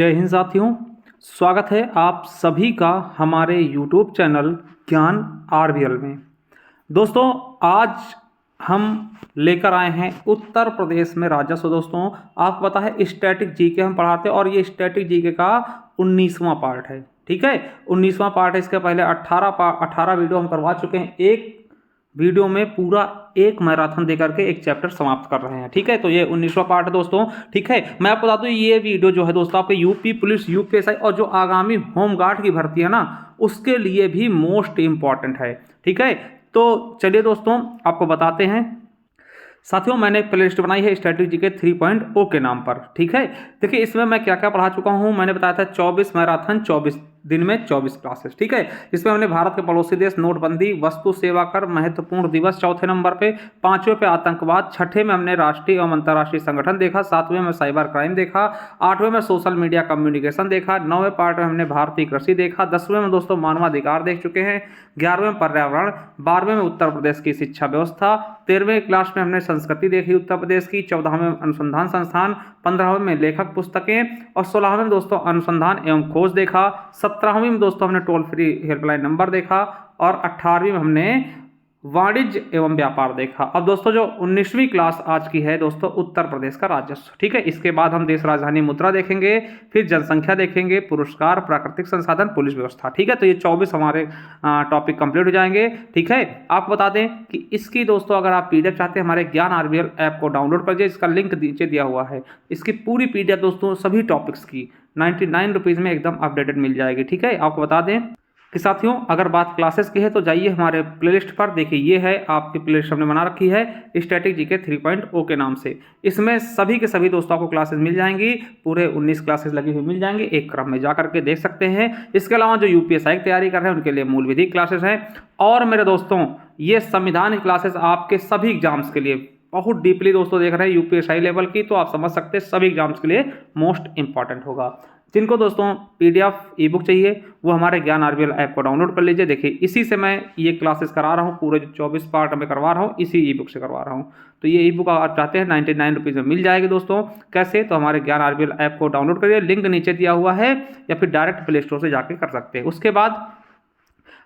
जय हिंद साथियों, स्वागत है आप सभी का हमारे YouTube चैनल ज्ञान आरबीएल में। दोस्तों, आज हम लेकर आए हैं उत्तर प्रदेश में राजस्व। दोस्तों, आपको पता है स्टैटिक जीके हम पढ़ाते हैं और ये स्टैटिक जीके का 19वां पार्ट है। ठीक है, 19वां पार्ट है। इसके पहले 18 वीडियो हम करवा चुके हैं। एक वीडियो में पूरा एक मैराथन देकर के एक चैप्टर समाप्त कर रहे हैं। ठीक है, तो ये 19वां पार्ट है दोस्तों। ठीक है, मैं आपको बता दूं ये वीडियो जो है दोस्तों आपके यूपी पुलिस, यूपीएसआई और जो आगामी होमगार्ड की भर्ती है ना, उसके लिए भी मोस्ट इंपॉर्टेंट है। ठीक है, तो चलिए दोस्तों आपको बताते हैं। साथियों, मैंने एक प्ले लिस्ट बनाई है स्ट्रेटेजी के 3.0 के नाम पर। ठीक है, देखिए इसमें मैं क्या क्या पढ़ा चुका हूं। मैंने बताया था 24 मैराथन, 24 दिन में 24 क्लासेस। ठीक है, इसमें हमने भारत के पड़ोसी देश, नोटबंदी, वस्तु सेवा कर, महत्वपूर्ण दिवस चौथे नंबर पे, 5वें पे आतंकवाद, 6ठे में हमने राष्ट्रीय एवं अंतर्राष्ट्रीय संगठन देखा, 7वें में साइबर क्राइम देखा, 8वें में सोशल मीडिया कम्युनिकेशन देखा, 9वें पार्ट में हमने भारतीय कृषि देखा, 10वें में दोस्तों मानवाधिकार देख चुके हैं, 11वें में पर्यावरण, 12वें में उत्तर प्रदेश की शिक्षा व्यवस्था, 13वें क्लास में हमने संस्कृति देखी उत्तर प्रदेश की, 14वें अनुसंधान संस्थान, 15वें में लेखक पुस्तकें और 16वें में दोस्तों अनुसंधान एवं खोज देखा, 17वीं में दोस्तों हमने टोल फ्री हेल्पलाइन नंबर देखा और 18वीं में हमने वाणिज्य एवं व्यापार देखा। अब दोस्तों जो 19वीं क्लास आज की है दोस्तों उत्तर प्रदेश का राजस्व। ठीक है, इसके बाद हम देश राजधानी मुद्रा देखेंगे, फिर जनसंख्या देखेंगे, पुरस्कार, प्राकृतिक संसाधन, पुलिस व्यवस्था। ठीक है, तो ये 24 हमारे टॉपिक कंप्लीट हो जाएंगे। ठीक है, आपको बता दें कि इसकी दोस्तों अगर आप पीडीएफ चाहते हैं हमारे ज्ञान आरबीएल ऐप को डाउनलोड कर लीजिए, इसका लिंक नीचे दिया हुआ है। इसकी पूरी पीडीएफ दोस्तों सभी टॉपिक्स की 99 रुपीज़ में एकदम अपडेटेड मिल जाएगी। ठीक है, आपको बता दें कि साथियों अगर बात क्लासेस की है तो जाइए हमारे प्लेलिस्ट पर। देखिए ये है आपकी प्लेलिस्ट हमने बना रखी है स्टैटिक जीके 3.0 के नाम से। इसमें सभी के सभी दोस्तों को क्लासेस मिल जाएंगी, पूरे 19 क्लासेस लगी हुई मिल जाएंगी, एक क्रम में जाकर के देख सकते हैं। इसके अलावा जो यूपीएसआई की तैयारी कर रहे हैं उनके लिए मूल विधि क्लासेस हैं। और मेरे दोस्तों ये संविधान क्लासेस आपके सभी एग्जाम्स के लिए बहुत डीपली दोस्तों देख रहे हैं यूपीएसआई लेवल की, तो आप समझ सकते हैं सभी एग्जाम्स के लिए मोस्ट इंपॉर्टेंट होगा। जिनको दोस्तों पीडीएफ ई बुक चाहिए वो हमारे ज्ञान आरबीएल ऐप को डाउनलोड कर लीजिए। देखिए इसी से मैं ये क्लासेस करा रहा हूँ, पूरे जो 24 पार्ट में करवा रहा हूँ इसी ई बुक से करवा रहा हूँ। तो ये ई बुक आप चाहते हैं 99 रुपीज़ में मिल जाएगी दोस्तों। कैसे? तो हमारे ज्ञान आरबीएल ऐप को डाउनलोड करिए, लिंक नीचे दिया हुआ है, या फिर डायरेक्ट प्ले स्टोर से जाके कर सकते हैं। उसके बाद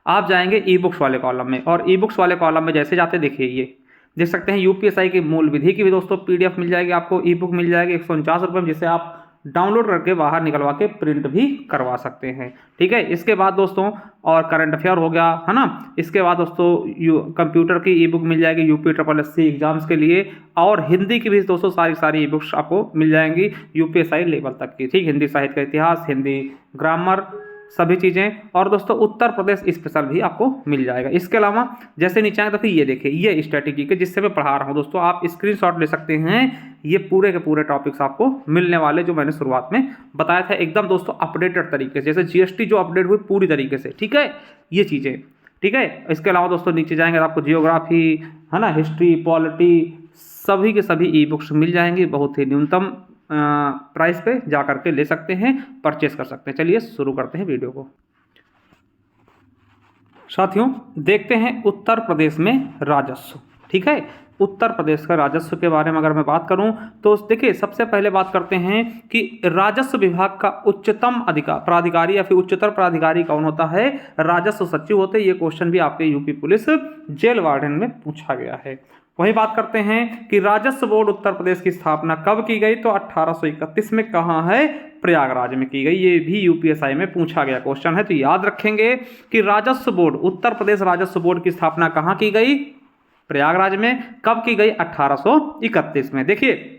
आप जाएंगे ई बुक्स वाले कॉलम में, और ई बुक्स वाले कॉलम में जैसे जाते देखिए ये देख सकते हैं यूपीएसआई की मूल विधि की भी दोस्तों पीडीएफ मिल जाएगी आपको, ई बुक मिल जाएगी 149 रुपये में, जिसे आप डाउनलोड करके बाहर निकलवा के प्रिंट भी करवा सकते हैं। ठीक है, इसके बाद दोस्तों और करंट अफेयर हो गया है ना। इसके बाद दोस्तों कंप्यूटर की ई बुक मिल जाएगी यूपी एग्जाम्स के लिए, और हिंदी की भी दोस्तों सारी ई बुक्स आपको मिल जाएंगी यूपीएसआई लेवल तक की। ठीक, हिंदी साहित्य का इतिहास, हिंदी ग्रामर, सभी चीज़ें, और दोस्तों उत्तर प्रदेश स्पेशल भी आपको मिल जाएगा। इसके अलावा जैसे नीचे आए तो फिर ये देखिए ये स्ट्रेटेजी के जिससे मैं पढ़ा रहा हूँ दोस्तों, आप स्क्रीनशॉट ले सकते हैं। ये पूरे के पूरे टॉपिक्स आपको मिलने वाले जो मैंने शुरुआत में बताया था, एकदम दोस्तों अपडेटेड तरीके से, जैसे जीएसटी जो अपडेट हुई पूरी तरीके से। ठीक है, ये चीज़ें। ठीक है, इसके अलावा दोस्तों नीचे जाएंगे तो आपको जियोग्राफी है ना, हिस्ट्री, पॉलिटी, सभी के सभी ई बुक्स मिल जाएंगी बहुत ही न्यूनतम प्राइस पे जा करके ले सकते हैं, परचेस कर सकते हैं। चलिए शुरू करते हैं वीडियो को। साथियों देखते हैं उत्तर प्रदेश में राजस्व। ठीक है, उत्तर प्रदेश का राजस्व के बारे में अगर मैं बात करूं तो देखिए सबसे पहले बात करते हैं कि राजस्व विभाग का उच्चतम प्राधिकारी या फिर उच्चतर प्राधिकारी कौन होता है? राजस्व सचिव होते हैं। ये क्वेश्चन भी आपके यूपी पुलिस जेल वार्डन में पूछा गया है। वही बात करते हैं कि राजस्व बोर्ड उत्तर प्रदेश की स्थापना कब की गई? तो 1831 में। कहाँ है? प्रयागराज में की गई। ये भी यूपीएसआई में पूछा गया क्वेश्चन है, तो याद रखेंगे कि राजस्व बोर्ड, उत्तर प्रदेश राजस्व बोर्ड की स्थापना कहाँ की गई? प्रयागराज में। कब की गई? 1831 में। देखिए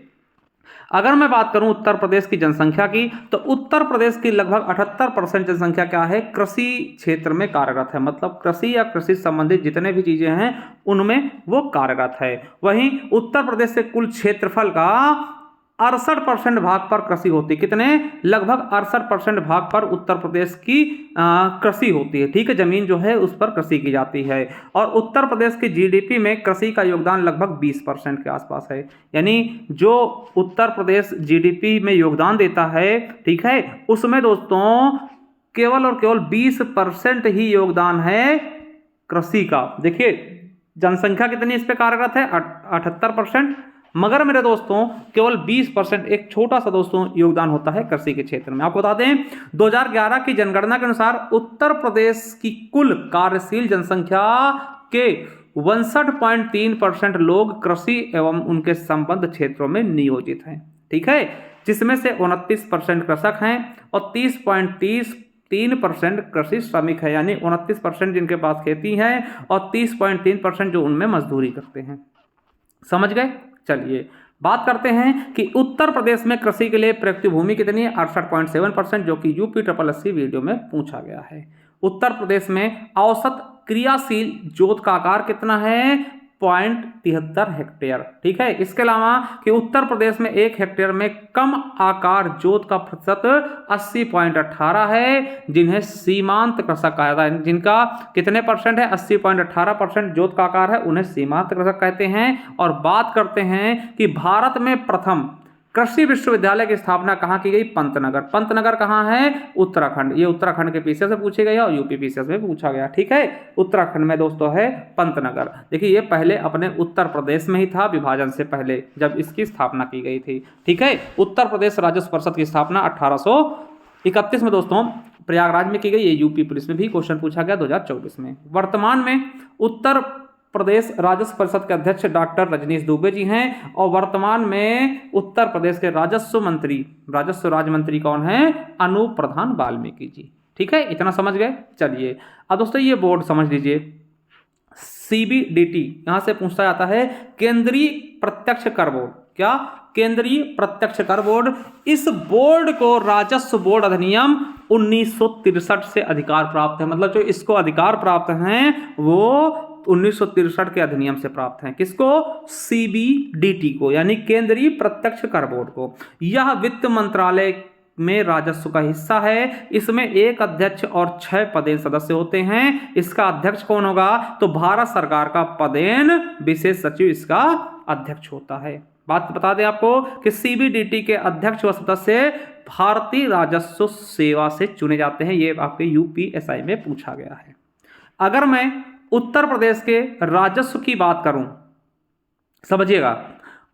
अगर मैं बात करूं उत्तर प्रदेश की जनसंख्या की, तो उत्तर प्रदेश की लगभग 78% जनसंख्या क्या है? कृषि क्षेत्र में कार्यरत है। मतलब कृषि या कृषि संबंधित जितने भी चीजें हैं उनमें वो कार्यरत है। वहीं उत्तर प्रदेश से कुल क्षेत्रफल का 68% भाग पर कृषि होती है। कितने? लगभग 68% भाग पर उत्तर प्रदेश की कृषि होती है। ठीक है, जमीन जो है उस पर कृषि की जाती है। और उत्तर प्रदेश की जीडीपी में कृषि का योगदान लगभग 20% के आसपास है। यानी जो उत्तर प्रदेश जीडीपी में योगदान देता है, ठीक है, उसमें दोस्तों केवल और केवल 20% ही योगदान है कृषि का। देखिए जनसंख्या कितनी इस पे कार्यरत है? 78%, मगर मेरे दोस्तों केवल 20% एक छोटा सा दोस्तों योगदान होता है कृषि के क्षेत्र में। आपको बता दें 2011 की जनगणना के अनुसार उत्तर प्रदेश की कुल कार्यशील जनसंख्या के 62.3% लोग कृषि एवं उनके संबद्ध क्षेत्रों में नियोजित हैं, ठीक है, जिसमें से 29% कृषक हैं और 30.3% कृषि श्रमिक है, यानी 29% जिनके पास खेती है और 30.3% जो उनमें मजदूरी करते हैं। समझ गए? चलिए बात करते हैं कि उत्तर प्रदेश में कृषि के लिए प्रयुक्त भूमि कितनी है। 68.7%, जो कि यूपी SSSC वीडियो में पूछा गया है। उत्तर प्रदेश में औसत क्रियाशील जोत का आकार कितना है? 0.73 हेक्टेयर, ठीक है। इसके अलावा कि उत्तर प्रदेश में 1 हेक्टेयर में कम आकार जोत का प्रतिशत 80.18 है, जिन्हें सीमांत कृषक कहा जाता है। जिनका कितने परसेंट है? 80.18% जोत का आकार है, उन्हें सीमांत कृषक कहते हैं। और बात करते हैं कि भारत में प्रथम कृषि विश्वविद्यालय की स्थापना कहाँ की गई? पंतनगर। पंतनगर कहाँ है? उत्तराखंड। ये उत्तराखंड के पीसीएस से पूछे गए और यूपी पीसीएस में पूछा गया, ठीक है। उत्तराखंड में दोस्तों है पंतनगर। देखिए ये पहले अपने उत्तर प्रदेश में ही था, विभाजन से पहले जब इसकी स्थापना की गई थी, ठीक है। उत्तर प्रदेश राजस्व परिषद की स्थापना 1831 में दोस्तों प्रयागराज में की गई। ये यूपी पुलिस में भी क्वेश्चन पूछा गया 2024 में। वर्तमान में उत्तर प्रदेश राजस्व परिषद के अध्यक्ष डॉक्टर रजनीश दुबे जी हैं और वर्तमान में उत्तर प्रदेश के राजस्व राज्य मंत्री कौन है? अनूप प्रधान वाल्मीकि जी, ठीक है। इतना समझ गए? चलिए अब दोस्तों ये बोर्ड समझ लीजिए, CBDT यहां से पूछता जाता है केंद्रीय प्रत्यक्ष कर बोर्ड। क्या? केंद्रीय प्रत्यक्ष कर बोर्ड। इस बोर्ड को राजस्व बोर्ड अधिनियम 1963 से अधिकार प्राप्त है। मतलब जो इसको अधिकार प्राप्त हैं वो 1963 के अधिनियम से प्राप्त हैं। किसको? CBDT को, यानी केंद्रीय प्रत्यक्ष कर बोर्ड को। यह वित्त मंत्रालय में राजस्व का हिस्सा है। इसमें एक अध्यक्ष और 6 पदेन सदस्य होते हैं। इसका अध्यक्ष कौन होगा? तो भारत सरकार का पदेन विशेष सचिव इसका अध्यक्ष होता है। बात बता दें आपको कि CBDT के अध्यक्ष व सदस्य भारतीय राजस्व सेवा से चुने जाते हैं। ये आपके UPSI में पूछा गया है। अगर मैं उत्तर प्रदेश के राजस्व की बात करूं, समझिएगा,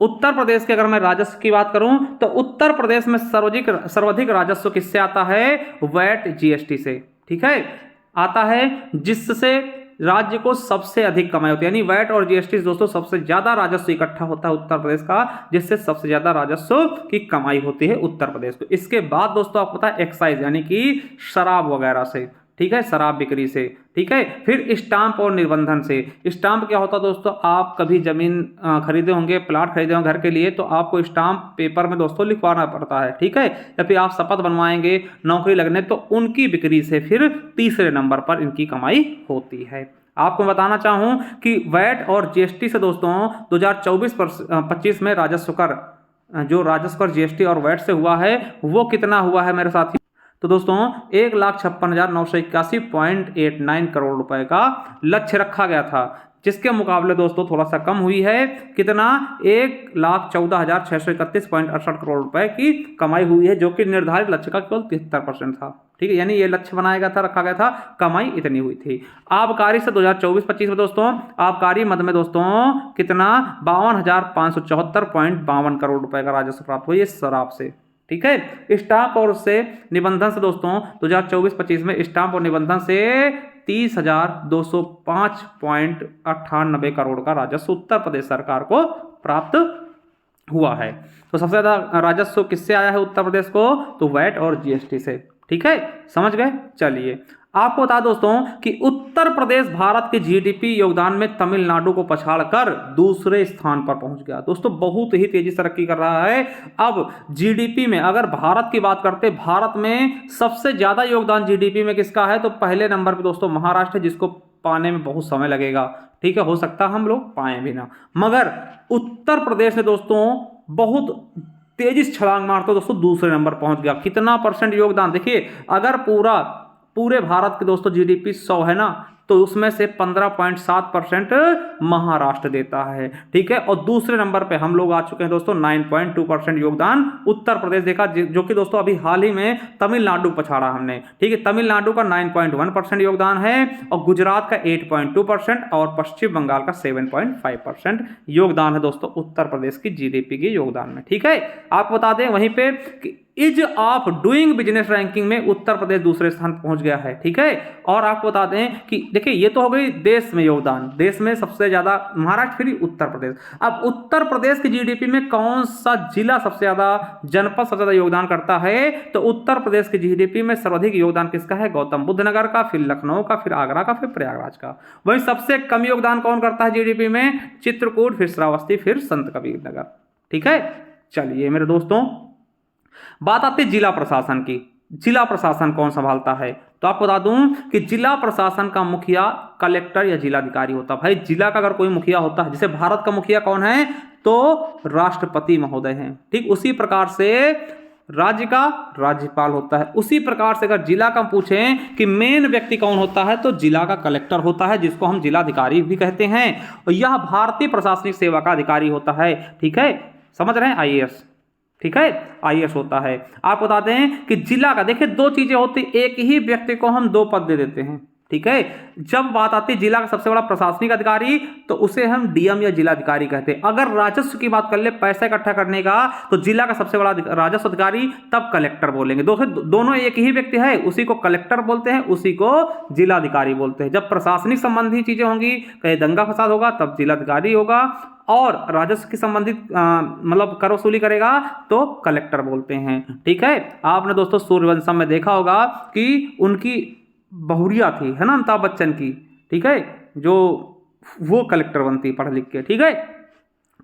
उत्तर प्रदेश के अगर मैं राजस्व की बात करूं तो उत्तर प्रदेश में सर्वाधिक राजस्व किससे आता है? वैट GST से, ठीक है, आता है, जिससे राज्य को सबसे अधिक कमाई होती है। यानी वैट और GST दोस्तों सबसे ज्यादा राजस्व इकट्ठा होता है उत्तर प्रदेश का, जिससे सबसे ज्यादा राजस्व की कमाई होती है उत्तर प्रदेश को। इसके बाद दोस्तों आपको पता है एक्साइज, यानी कि शराब वगैरह से, ठीक है, शराब बिक्री से, ठीक है। फिर स्टाम्प और निबंधन से। स्टाम्प क्या होता है दोस्तों? आप कभी जमीन खरीदे होंगे, प्लाट खरीदे होंगे घर के लिए, तो आपको स्टाम्प पेपर में दोस्तों लिखवाना पड़ता है, ठीक है। या फिर आप शपथ बनवाएंगे नौकरी लगने, तो उनकी बिक्री से फिर तीसरे नंबर पर इनकी कमाई होती है। आपको बताना चाहूं कि वैट और GST से दोस्तों 2024-25 में राजस्व कर, जो राजस्व कर GST और वैट से हुआ है वो कितना हुआ है मेरे साथी? तो दोस्तों 1,56,981.89 करोड़ रुपए का लक्ष्य रखा गया था, जिसके मुकाबले दोस्तों थोड़ा सा कम हुई है। कितना? 1,14,631.68 करोड़ रुपए की कमाई हुई है, जो कि निर्धारित लक्ष्य का केवल 73% था, ठीक है। यानी ये लक्ष्य बनाया गया था, रखा गया था, कमाई इतनी हुई थी। आबकारी से 2024-25 में दोस्तों आबकारी मद में दोस्तों कितना? 52,574.52 करोड़ रुपए का राजस्व प्राप्त हुआ, ये शराब से, ठीक है। स्टाम्प और उससे निबंधन से दोस्तों 2024-25 में स्टाम्प और निबंधन से 30,205.98 करोड़ का राजस्व उत्तर प्रदेश सरकार को प्राप्त हुआ है। तो सबसे ज्यादा राजस्व किससे आया है उत्तर प्रदेश को? तो वैट और GST से, ठीक है, समझ गए। चलिए आपको बता दोस्तों कि उत्तर प्रदेश भारत के GDP योगदान में तमिलनाडु को पछाड़कर दूसरे स्थान पर पहुंच गया। दोस्तों बहुत ही तेजी से तरक्की कर रहा है। अब GDP में अगर भारत की बात करते, भारत में सबसे ज्यादा योगदान GDP में किसका है? तो पहले नंबर पे दोस्तों महाराष्ट्र है, जिसको पाने में बहुत समय लगेगा, ठीक है, हो सकता है हम लोग पाए भी ना। मगर उत्तर प्रदेश ने दोस्तों बहुत तेजी से छलांग मारते दोस्तों दूसरे नंबर पहुंच गया। कितना % योगदान? देखिए अगर पूरे भारत के दोस्तों GDP 100 है ना, तो उसमें से 15.7% महाराष्ट्र देता है। ठीक है, और दूसरे नंबर पे हम लोग आ चुके हैं दोस्तों 9.2% योगदान उत्तर प्रदेश देखा, जो कि दोस्तों अभी हाल ही में तमिलनाडु पछाड़ा हमने। ठीक है, तमिलनाडु का 9.1% योगदान है और गुजरात का 8.2% और पश्चिम बंगाल का 7.5% योगदान है दोस्तों उत्तर प्रदेश की जीडीपी के योगदान में। ठीक है, आप बता दें वहीं पे कि is of doing business ranking में उत्तर प्रदेश दूसरे स्थान पहुंच गया है। ठीक है, और आपको बता दें कि देखिए ये तो हो गई देश में योगदान, देश में सबसे ज्यादा महाराष्ट्र फिर उत्तर प्रदेश। अब उत्तर प्रदेश की जीडीपी में कौन सा जिला सबसे ज्यादा, जनपद सबसे ज्यादा योगदान करता है, तो उत्तर प्रदेश की जीडीपी में सर्वाधिक योगदान किसका है, गौतम बुद्ध नगर का, फिर लखनऊ का, फिर आगरा का, फिर प्रयागराज का। वहीं सबसे कम योगदान कौन करता है जीडीपी में, चित्रकूट, फिर श्रावस्ती, फिर संत कबीर नगर। ठीक है, चलिए मेरे दोस्तों बात आती है जिला प्रशासन की। जिला प्रशासन कौन संभालता है, तो आपको बता दूं कि जिला प्रशासन का मुखिया कलेक्टर या जिलाधिकारी होता है। भाई जिला का अगर कोई मुखिया होता है, जैसे भारत का मुखिया कौन है, तो राष्ट्रपति महोदय हैं। ठीक, उसी प्रकार से राज्य का राज्यपाल होता है। उसी प्रकार से अगर जिला का पूछें कि मेन व्यक्ति कौन होता है, तो जिला का कलेक्टर होता है, जिसको हम जिलाधिकारी भी कहते हैं, और यह भारतीय प्रशासनिक सेवा का अधिकारी होता है। ठीक है, समझ रहे हैं, आईएएस। ठीक है, आईएएस होता है। आप बता दें कि जिला का देखिए दो चीजें होती, एक ही व्यक्ति को हम दो पद दे देते हैं। ठीक है, जब बात आती है जिला का सबसे बड़ा प्रशासनिक अधिकारी, तो उसे हम डीएम या जिलाधिकारी कहते हैं। अगर राजस्व की बात कर ले, पैसा इकट्ठा करने का, तो जिला का सबसे बड़ा राजस्व अधिकारी, तब कलेक्टर बोलेंगे। दोनों एक ही व्यक्ति है, उसी को कलेक्टर बोलते हैं, उसी को जिलाधिकारी बोलते हैं। जब प्रशासनिक संबंधी चीजें होंगी, कहीं दंगा फसाद होगा, तब जिलाधिकारी होगा, और राजस्व की संबंधित मतलब कर वसूली करेगा तो कलेक्टर बोलते हैं। ठीक है, आपने दोस्तों सूर्यवंशम में देखा होगा कि उनकी बहुरिया थी, है ना, अमिताभ बच्चन की। ठीक है, जो वो कलेक्टर बनती पढ़ लिख के। ठीक है,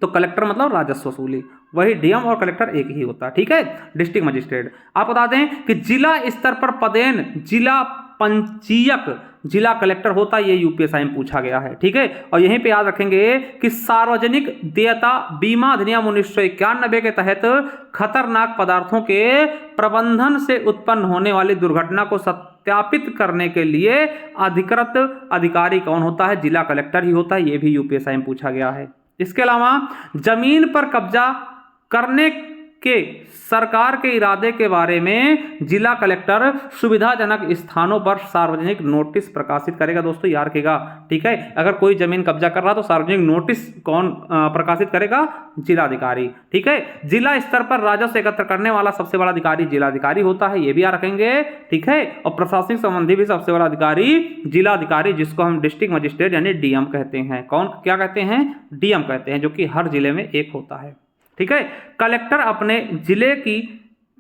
तो कलेक्टर मतलब राजस्व वसूली, वही डीएम और कलेक्टर एक ही होता है। ठीक है, डिस्ट्रिक्ट मजिस्ट्रेट। आप बता दें कि जिला स्तर पर पदेन जिला पंजीयक जिला कलेक्टर होता है, ये यूपीएसआई में पूछा गया है। ठीक है, और यहीं पे याद रखेंगे कि सार्वजनिक देयता बीमा अधिनियम 1991 के तहत खतरनाक पदार्थों के प्रबंधन से उत्पन्न होने वाली दुर्घटना को सत्यापित करने के लिए अधिकृत अधिकारी कौन होता है, जिला कलेक्टर ही होता है। ये भी यूपीएसआई में पूछा गया है। इसके अलावा जमीन पर कब्जा करने के सरकार के इरादे के बारे में जिला कलेक्टर सुविधाजनक स्थानों पर सार्वजनिक नोटिस प्रकाशित करेगा। दोस्तों याद रखिएगा। ठीक है, अगर कोई जमीन कब्जा कर रहा तो सार्वजनिक नोटिस कौन प्रकाशित करेगा, जिलाधिकारी। ठीक है, जिला स्तर पर राजस्व एकत्र करने वाला सबसे बड़ा अधिकारी जिलाधिकारी होता है, ये भी याद रखेंगे। ठीक है, और प्रशासनिक संबंधी भी सबसे बड़ा अधिकारी जिलाधिकारी, जिसको हम डिस्ट्रिक्ट मजिस्ट्रेट यानी डीएम कहते हैं। कौन क्या कहते हैं, डीएम कहते हैं, जो कि हर जिले में एक होता है। ठीक है, कलेक्टर अपने जिले की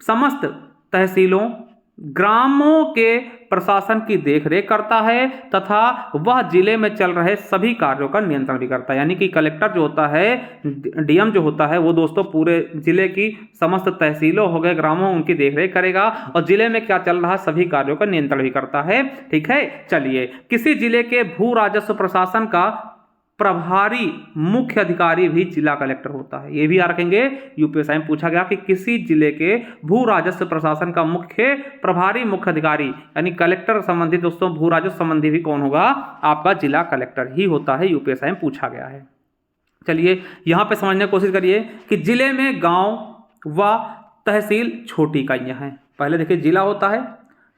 समस्त तहसीलों ग्रामों के प्रशासन की देखरेख करता है तथा वह जिले में चल रहे सभी कार्यों का नियंत्रण भी करता है। यानी कि कलेक्टर जो होता है, डीएम जो होता है, वो दोस्तों पूरे जिले की समस्त तहसीलों हो गए, ग्रामों, उनकी देखरेख करेगा और जिले में क्या चल रहा है सभी कार्यों का नियंत्रण भी करता है। ठीक है, चलिए, किसी जिले के भू राजस्व प्रशासन का प्रभारी मुख्य अधिकारी भी जिला कलेक्टर होता है। ये भी याद रखेंगे, यूपीएसआई में पूछा गया कि किसी जिले के भू राजस्व प्रशासन का प्रभारी मुख्य अधिकारी यानी कलेक्टर संबंधित दोस्तों भू राजस्व संबंधी भी कौन होगा, आपका जिला कलेक्टर ही होता है। यूपीएसआई में पूछा गया है। चलिए यहां पे समझने की कोशिश करिए कि जिले में गांव व तहसील छोटी इकाइयां हैं। पहले देखिए जिला होता है,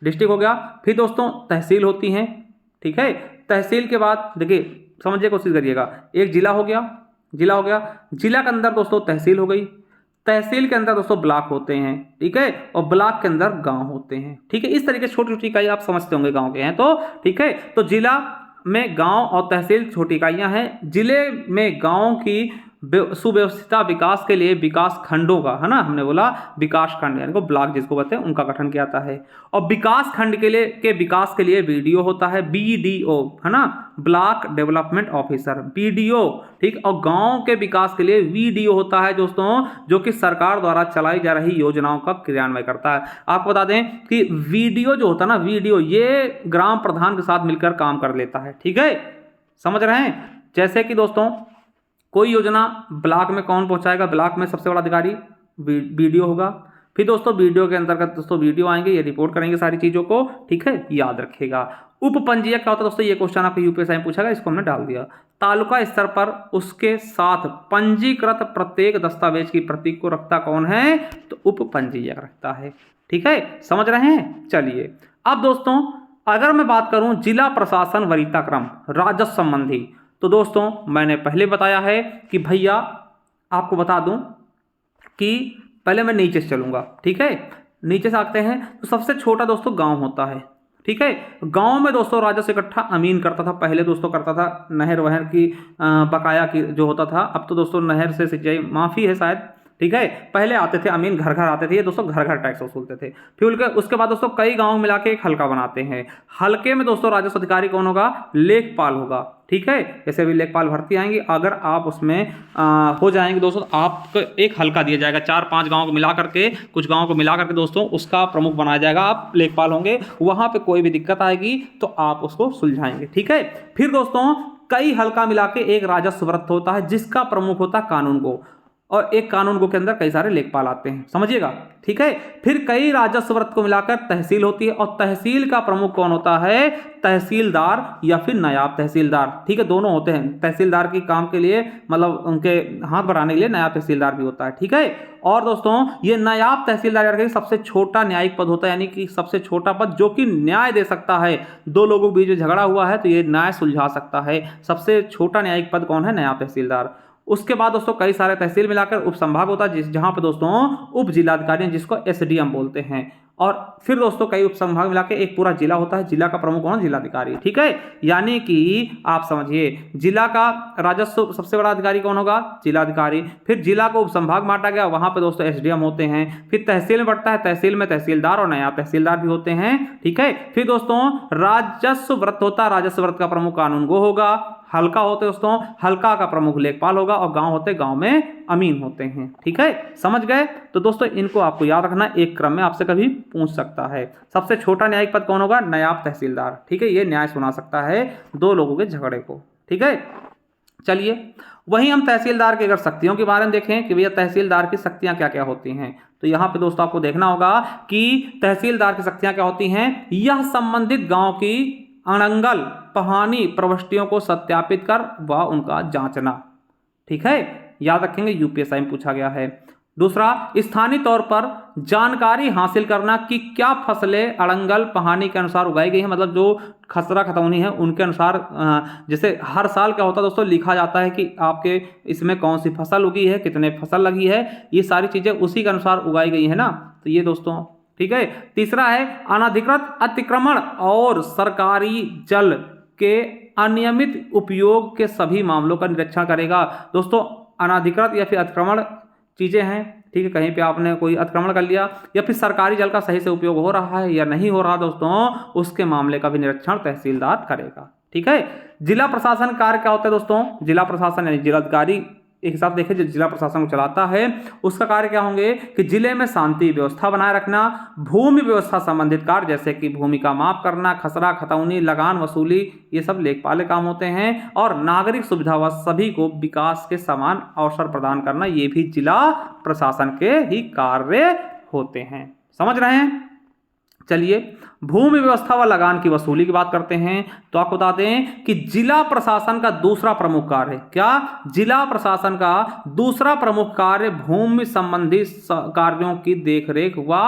डिस्ट्रिक्ट हो गया, फिर दोस्तों तहसील होती हैं। ठीक है, तहसील के बाद देखिए समझने की कोशिश करिएगा, एक जिला हो गया, जिला हो गया, जिला के अंदर दोस्तों तहसील हो गई, तहसील के अंदर दोस्तों ब्लॉक होते हैं। ठीक है, और ब्लॉक के अंदर गांव होते हैं। ठीक है, इस तरीके से छोटी छोटी इकाई आप समझते होंगे गांव के हैं तो। ठीक है, तो जिला में गांव और तहसील छोटी इकाइयां हैं। जिले में गांव की सुव्यवस्थित विकास के लिए विकास खंडों का, है ना, हमने बोला विकास खंड यानी को ब्लॉक जिसको कहते हैं, उनका गठन किया जाता है। और विकास खंड के विकास के लिए बीडीओ होता है, बीडीओ, है ना, ब्लॉक डेवलपमेंट ऑफिसर, बीडीओ। ठीक, और गांव के विकास के लिए वीडीओ होता है दोस्तों, जो कि सरकार द्वारा चलाई जा रही योजनाओं का क्रियान्वयन करता है। आपको बता दें कि वीडीओ जो होता है ना, वीडीओ ये ग्राम प्रधान के साथ मिलकर काम कर लेता है। ठीक है, समझ रहे हैं। जैसे कि दोस्तों कोई योजना ब्लॉक में कौन पहुंचाएगा, ब्लॉक में सबसे बड़ा अधिकारी बीडीओ होगा। फिर दोस्तों वीडियो के अंतर्गत दोस्तों वीडियो आएंगे, ये रिपोर्ट करेंगे सारी चीज़ों को, ठीक है, याद रखिएगा। उपपंजीयक क्या होता है दोस्तों, ये क्वेश्चन आपको यूपीएससी में पूछा गया, इसको हमने डाल दिया। तालुका स्तर पर उसके साथ पंजीकृत प्रत्येक दस्तावेज की प्रति को रखता कौन है, तो उपपंजीयक रखता है, ठीक है, समझ रहे हैं। चलिए अब दोस्तों अगर मैं बात करूं जिला प्रशासन वरीयता क्रम राजस्व संबंधी, तो दोस्तों मैंने पहले बताया है कि भैया आपको बता दूं कि पहले मैं नीचे से चलूंगा, ठीक है, नीचे से आते हैं तो सबसे छोटा दोस्तों गांव होता है, ठीक है। गांव में दोस्तों राजस्व इकट्ठा अमीन करता था, पहले दोस्तों करता था नहर वहर की बकाया की जो होता था, अब तो दोस्तों नहर से सिंचाई माफी है शायद, ठीक है। पहले आते थे अमीन, घर घर आते थे ये दोस्तों, घर घर टैक्स वसूलते थे। फिर उसके बाद दोस्तों कई गांव मिला के एक हल्का बनाते हैं। हल्के में दोस्तों राजस्व अधिकारी कौन होगा, लेखपाल होगा, ठीक है। जैसे अभी लेखपाल भर्ती आएंगी, अगर आप उसमें हो जाएंगे दोस्तों, आपको एक हल्का दिया जाएगा, 4-5 गाँव को मिला करके, कुछ गाँव को मिला करके दोस्तों उसका प्रमुख बनाया जाएगा, आप लेखपाल होंगे। वहाँ पर कोई भी दिक्कत आएगी तो आप उसको सुलझाएंगे, ठीक है। फिर दोस्तों कई हल्का मिला के एक राजस्व वृत्त होता है जिसका प्रमुख होता है कानून गो, और एक कानून गो के अंदर कई सारे लेखपाल आते हैं, समझिएगा, ठीक है। फिर कई राजस्व वृत्त को मिलाकर तहसील होती है, और तहसील का प्रमुख कौन होता है, तहसीलदार या फिर नायब तहसीलदार, ठीक है, दोनों होते हैं। तहसीलदार की काम के लिए मतलब उनके हाथ बढ़ाने के लिए नायब तहसीलदार भी होता है, ठीक है। और दोस्तों ये नायब तहसीलदार सबसे छोटा न्यायिक पद होता है, यानी कि सबसे छोटा पद जो कि न्याय दे सकता है। दो लोगों के बीच में झगड़ा हुआ है तो ये न्याय सुलझा सकता है। सबसे छोटा न्यायिक पद कौन है, नायब तहसीलदार। उसके बाद दोस्तों कई सारे तहसील मिलाकर उप संभाग होता है, जहां पर दोस्तों उप जिलाधिकारी जिसको एसडीएम बोलते हैं। और फिर दोस्तों कई उप संभाग मिलाकर एक पूरा जिला होता है, जिला का प्रमुख कौन, जिलाधिकारी, ठीक है। यानी कि आप समझिए जिला का राजस्व सबसे बड़ा अधिकारी कौन होगा, जिलाधिकारी। फिर जिला को उप संभाग बांटा गया, वहां पर दोस्तों एसडीएम होते हैं। फिर तहसील में बढ़ता है, तहसील में तहसीलदार और नायब तहसीलदार भी होते हैं, ठीक है। फिर दोस्तों राजस्व वृत्त होता है, राजस्व वृत्त का प्रमुख कानून गो होगा। हल्का होते दोस्तों, हल्का का प्रमुख लेखपाल होगा, और गांव होते, गांव में अमीन होते हैं, ठीक है, समझ गए। तो दोस्तों इनको आपको याद रखना, एक क्रम में आपसे कभी पूछ सकता है। सबसे छोटा न्यायिक पद कौन होगा, नायब तहसीलदार, ठीक है, ये न्याय सुना सकता है दो लोगों के झगड़े को, ठीक है। चलिए वहीं हम तहसीलदार की अगर शक्तियों के बारे में देखें कि भैया तहसीलदार की शक्तियां क्या क्या होती हैं, तो यहाँ पे दोस्तों आपको देखना होगा कि तहसीलदार की शक्तियां क्या होती हैं। यह संबंधित गांव की अड़ंगल पहानी प्रविष्टियों को सत्यापित कर व उनका जांचना, ठीक है, याद रखेंगे, यूपीएससी में पूछा गया है। दूसरा, स्थानीय तौर पर जानकारी हासिल करना कि क्या फसलें अड़ंगल पहानी के अनुसार उगाई गई हैं, मतलब जो खसरा खतौनी है उनके अनुसार। जैसे हर साल क्या होता है दोस्तों, लिखा जाता है कि आपके इसमें कौन सी फसल उगी है, कितने फसल लगी है, ये सारी चीजें उसी के अनुसार उगाई गई है ना, तो ये दोस्तों, ठीक है। तीसरा है अनधिकृत अतिक्रमण और सरकारी जल के अनियमित उपयोग के सभी मामलों का निरीक्षण करेगा। दोस्तों अनधिकृत या फिर अतिक्रमण चीजें हैं, ठीक है, कहीं पे आपने कोई अतिक्रमण कर लिया या फिर सरकारी जल का सही से उपयोग हो रहा है या नहीं हो रहा दोस्तों, उसके मामले का भी निरीक्षण तहसीलदार करेगा, ठीक है। जिला प्रशासन कार्य क्या होता है दोस्तों, जिला प्रशासन यानी जिलाधिकारी एक हिसाब देखें जो जिला प्रशासन को चलाता है, उसका कार्य क्या होंगे कि जिले में शांति व्यवस्था बनाए रखना, भूमि व्यवस्था संबंधित कार्य जैसे कि भूमि का माप करना, खसरा खतौनी, लगान वसूली, ये सब लेखपाल के काम होते हैं। और नागरिक सुविधा व सभी को विकास के समान अवसर प्रदान करना, ये भी जिला प्रशासन के ही कार्य होते हैं, समझ रहे हैं। चलिए भूमि व्यवस्था व लगान की वसूली की बात करते हैं, तो आपको बता दें कि जिला प्रशासन का दूसरा प्रमुख कार्य है, क्या, जिला प्रशासन का दूसरा प्रमुख कार्य भूमि संबंधी कार्यों की देखरेख व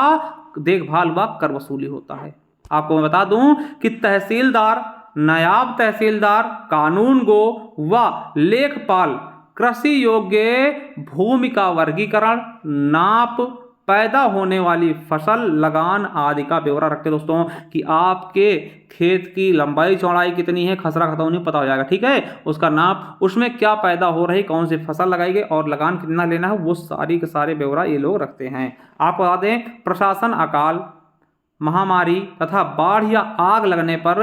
देखभाल व कर वसूली होता है। आपको मैं बता दूं कि तहसीलदार, नायब तहसीलदार, कानून गो व लेखपाल कृषि योग्य भूमि का वर्गीकरण, नाप, पैदा होने वाली फसल, लगान आदि का ब्यौरा रखते हैं दोस्तों, कि आपके खेत की लंबाई चौड़ाई कितनी है, खसरा खतौनी पता हो जाएगा, ठीक है, उसका नाप, उसमें क्या पैदा हो रही, कौन सी फसल लगाई गई और लगान कितना लेना है, वो सारी के सारे ब्यौरा ये लोग रखते हैं। आपको बता दें प्रशासन अकाल, महामारी तथा बाढ़ या आग लगने पर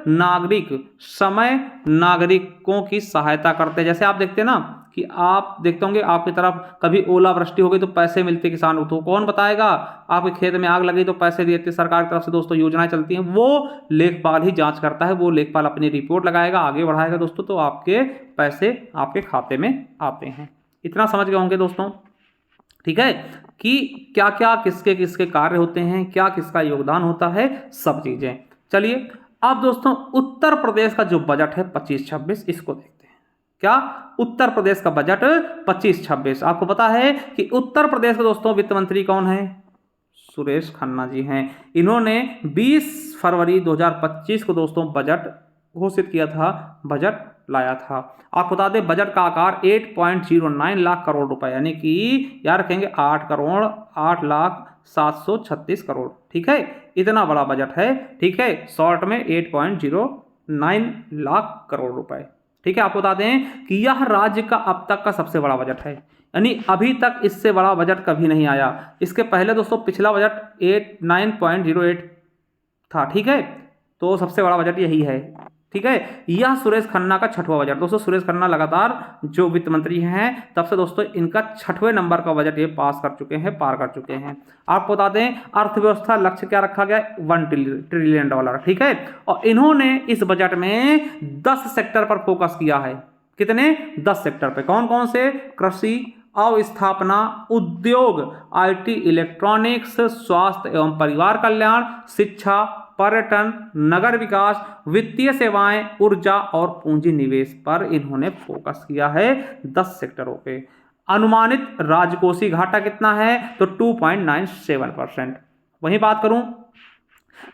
नागरिक समय नागरिकों की सहायता करते हैं। जैसे आप देखते हैं ना कि आप देखते होंगे आपकी तरफ कभी ओलावृष्टि हो गई तो पैसे मिलते किसान को, तो कौन बताएगा, आपके खेत में आग लगी तो पैसे देते सरकार की तरफ से दोस्तों, योजनाएं चलती हैं, वो लेखपाल ही जांच करता है, वो लेखपाल अपनी रिपोर्ट लगाएगा, आगे बढ़ाएगा दोस्तों, तो आपके पैसे आपके खाते में आते हैं। इतना समझ गए होंगे दोस्तों। ठीक है, कि क्या क्या किसके किसके कार्य होते हैं, क्या किसका योगदान होता है, सब चीजें। चलिए अब दोस्तों उत्तर प्रदेश का जो बजट है 25-26 इसको देखते हैं। क्या उत्तर प्रदेश का बजट 25-26, आपको पता है कि उत्तर प्रदेश के दोस्तों वित्त मंत्री कौन है? सुरेश खन्ना जी हैं। इन्होंने 20 फरवरी 2025 को दोस्तों बजट घोषित किया था, बजट लाया था। आपको बता दें बजट का आकार 8.09 लाख करोड़ रुपए, यानी कि यार कहेंगे 8 करोड़ 8,0736 करोड़, ठीक है, इतना बड़ा बजट है, ठीक है, शॉर्ट में 8.09 लाख करोड़ रुपए, ठीक है। आपको बता दें कि यह राज्य का अब तक का सबसे बड़ा बजट है, यानी अभी तक इससे बड़ा बजट कभी नहीं आया। इसके पहले दोस्तों पिछला बजट 9.08 था, ठीक है, तो सबसे बड़ा बजट यही है, ठीक है। यह सुरेश खन्ना का 6वां बजट। दोस्तों सुरेश खन्ना लगातार जो वित्त मंत्री हैं तब से दोस्तों इनका 6वें नंबर का बजट ये पास कर चुके हैं, पार कर चुके हैं। आपको बता दें अर्थव्यवस्था लक्ष्य क्या रखा गया? $1 ट्रिलियन, ठीक है। और इन्होंने इस बजट में 10 सेक्टर पर फोकस किया है। कितने? 10 सेक्टर पे। कौन कौन से? कृषि, अवस्थापना, उद्योग, IT, इलेक्ट्रॉनिक्स, स्वास्थ्य एवं परिवार कल्याण, शिक्षा, पर्यटन, नगर विकास, वित्तीय सेवाएं, ऊर्जा और पूंजी निवेश पर इन्होंने फोकस किया है 10 सेक्टरों पे। अनुमानित राजकोषीय घाटा कितना है? तो 2.97%। वहीं बात करूं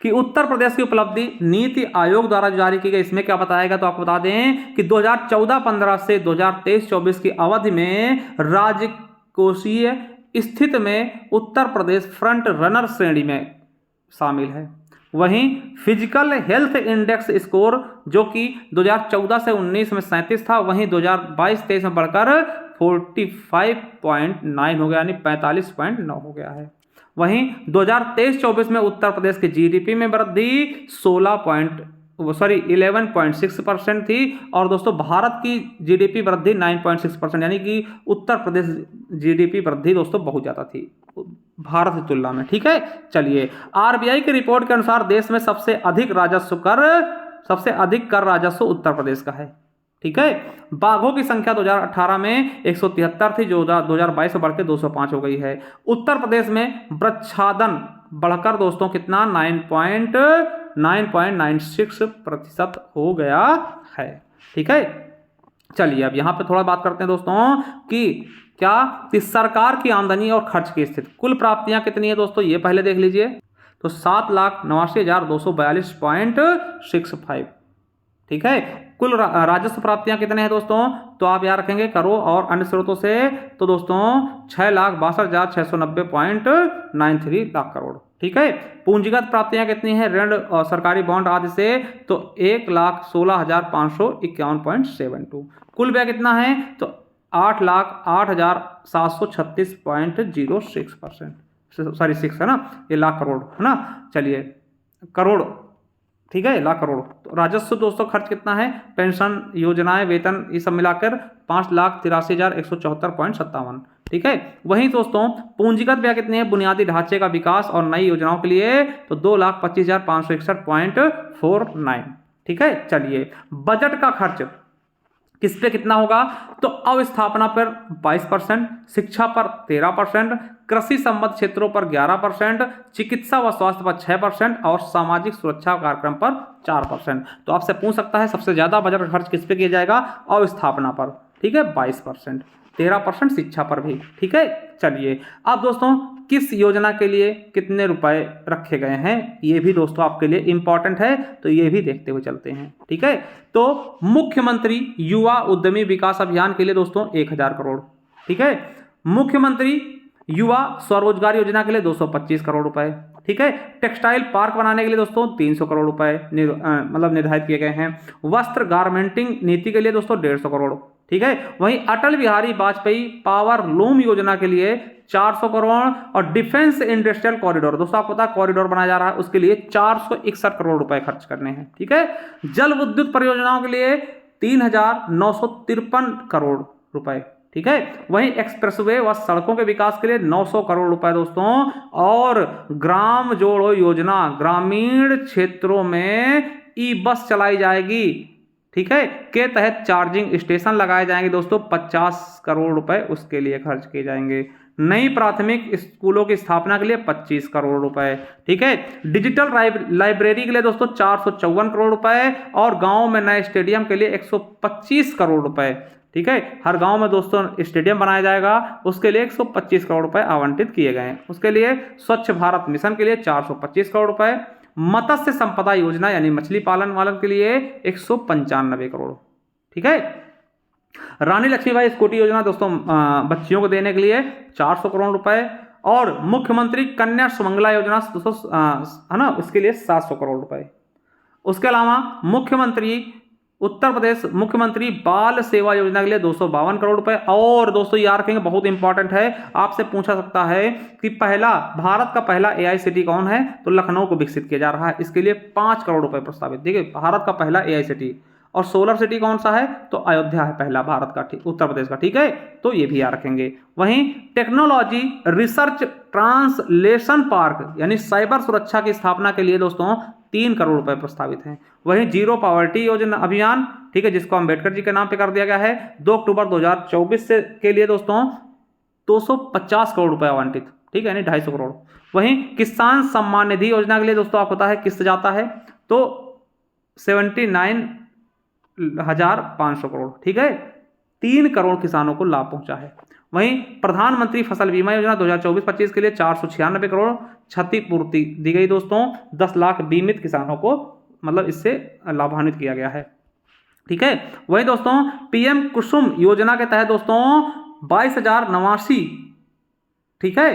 कि उत्तर प्रदेश की उपलब्धि नीति आयोग द्वारा जारी की गई, इसमें क्या बताएगा? तो आपको बता दें कि 2014-15 से 2023-24 की अवधि में राजकोषीय स्थिति में उत्तर प्रदेश फ्रंट रनर श्रेणी में शामिल है। वहीं फिजिकल हेल्थ इंडेक्स स्कोर जो कि 2014 से 19 में 37 था, वहीं 2022-23 में बढ़कर 45.9 हो गया, यानी 45.9 हो गया है। वहीं 2023-24 में उत्तर प्रदेश के जीडीपी में वृद्धि 11.6% थी, और दोस्तों भारत की जीडीपी वृद्धि 9.6%, यानी कि उत्तर प्रदेश जीडीपी वृद्धि दोस्तों बहुत ज्यादा थी भारत की तुलना में, ठीक है। चलिए आरबीआई की रिपोर्ट के अनुसार देश में सबसे अधिक कर राजस्व उत्तर प्रदेश का है, ठीक है। बाघों की संख्या 2018 में 173 थी, जो 2022 में बढ़ के 205 हो गई है। उत्तर प्रदेश में वृक्षादन बढ़कर दोस्तों कितना? 9.96% हो गया है, ठीक है। चलिए अब यहां पे थोड़ा बात करते हैं दोस्तों कि क्या कि सरकार की आमदनी और खर्च की स्थिति, कुल प्राप्तियां कितनी है दोस्तों, ये पहले देख लीजिए। तो 7,89,242.65, ठीक है। कुल राजस्व प्राप्तियां कितने हैं दोस्तों? तो आप याद रखेंगे करों और अन्य स्रोतों से, तो दोस्तों 6,62,690.93 लाख करोड़, ठीक है। पूंजीगत प्राप्तियां कितनी है ऋण और सरकारी बॉन्ड आदि से? तो 1,16,551.72। कुल व्यय कितना है? तो 8,08,736.06%, सॉरी 6 है ना, ये लाख करोड़ है ना। चलिए करोड़, ठीक है, लाख करोड़। तो राजस्व दोस्तों खर्च कितना है? पेंशन योजनाएं वेतन ये सब मिलाकर 5,83,174.57, ठीक है। वहीं दोस्तों पूंजीगत व्यय कितने हैं बुनियादी ढांचे का विकास और नई योजनाओं के लिए? तो 2,25,561.49, ठीक है। चलिए बजट का खर्च किस पे कितना होगा? तो अवस्थापना पर 22%, शिक्षा पर 13%, कृषि संबद्ध क्षेत्रों पर 11%, चिकित्सा व स्वास्थ्य पर 6% और सामाजिक सुरक्षा कार्यक्रम पर 4%। तो आपसे पूछ सकता है सबसे ज्यादा बजट खर्च किस पे किया जाएगा? अवस्थापना पर, ठीक है, 22%, 13% शिक्षा पर भी, ठीक है। चलिए अब दोस्तों किस योजना के लिए कितने रुपए रखे गए हैं, ये भी दोस्तों आपके लिए इंपॉर्टेंट है, तो ये भी देखते हुए चलते हैं, ठीक है। तो मुख्यमंत्री युवा उद्यमी विकास अभियान के लिए दोस्तों 1,000 करोड़, ठीक है। मुख्यमंत्री युवा स्वरोजगार योजना के लिए 225 करोड़ रुपए, ठीक है। टेक्सटाइल पार्क बनाने के लिए दोस्तों 300 करोड़ रुपए मतलब निर्धारित किए गए हैं। वस्त्र गारमेंटिंग नीति के लिए दोस्तों 150 करोड़, ठीक है। वहीं अटल बिहारी वाजपेयी पावर लूम योजना के लिए 400 करोड़ और डिफेंस इंडस्ट्रियल कॉरिडोर, दोस्तों आपको पता है कॉरिडोर बनाया जा रहा है, उसके लिए 461 करोड़ रुपए खर्च करने हैं, ठीक है। जल विद्युत परियोजनाओं के लिए 3,953 करोड़ रुपए, ठीक है। वहीं एक्सप्रेसवे व सड़कों के विकास के लिए 900 करोड़ रुपए दोस्तों, और ग्राम जोड़ो योजना ग्रामीण क्षेत्रों में ई बस चलाई जाएगी, ठीक है, के तहत चार्जिंग स्टेशन लगाए जाएंगे दोस्तों, 50 करोड़ रुपए उसके लिए खर्च किए जाएंगे, नई प्राथमिक स्कूलों की स्थापना के लिए 25 करोड़ रुपए। ठीक है, डिजिटल लाइब्रेरी के लिए दोस्तों 454 करोड़ रुपए और गांव में नए स्टेडियम के लिए 125 करोड़ रुपए। ठीक है, हर गांव में दोस्तों स्टेडियम बनाया जाएगा, उसके लिए 125 करोड़ रुपए आवंटित किए गए हैं। उसके लिए स्वच्छ भारत मिशन के लिए 425 करोड़ रुपए, मत्स्य संपदा योजना यानी मछली पालन वालन के लिए 195 करोड़। ठीक है, रानी लक्ष्मीबाई स्कूटी योजना दोस्तों बच्चियों को देने के लिए 400 करोड़ रुपए और मुख्यमंत्री कन्या सुमंगला योजना दोस्तों है ना, उसके लिए 700 करोड़ रुपए। उसके अलावा मुख्यमंत्री उत्तर प्रदेश मुख्यमंत्री बाल सेवा योजना के लिए 252 करोड़ रुपए। और दोस्तों याद रखेंगे, बहुत इंपॉर्टेंट है, आपसे पूछा सकता है कि भारत का पहला AICTE कौन है, तो लखनऊ को विकसित किया जा रहा है, इसके लिए 5 करोड़ रुपए प्रस्तावित। देखिए, भारत का पहला AICTE। और सोलर सिटी कौन सा है, तो अयोध्या है पहला भारत का, उत्तर प्रदेश का। ठीक है, तो ये भी याद रखेंगे। वहीं टेक्नोलॉजी रिसर्च ट्रांसलेशन पार्क यानी साइबर सुरक्षा की स्थापना के लिए दोस्तों 3 करोड़ रुपए प्रस्तावित हैं। वहीं जीरो पॉवर्टी योजना अभियान, ठीक है, जिसको अंबेडकर जी के नाम पे कर दिया गया है, 2 अक्टूबर 2024 से के लिए दोस्तों 250 करोड़ रुपए आवंटित। ठीक है, यानी 250 करोड़। वहीं किसान सम्मान निधि योजना के लिए दोस्तों आपको पता है किस्त जाता है, तो 79,500 करोड़। ठीक है, 3 करोड़ किसानों को लाभ पहुंचा है। वहीं प्रधानमंत्री फसल बीमा योजना 2024-25 के लिए 496 करोड़ क्षतिपूर्ति दी गई दोस्तों। 10 लाख बीमित किसानों को मतलब इससे लाभान्वित किया गया है। ठीक है, वहीं दोस्तों PM कुसुम योजना के तहत दोस्तों 22,089, ठीक है,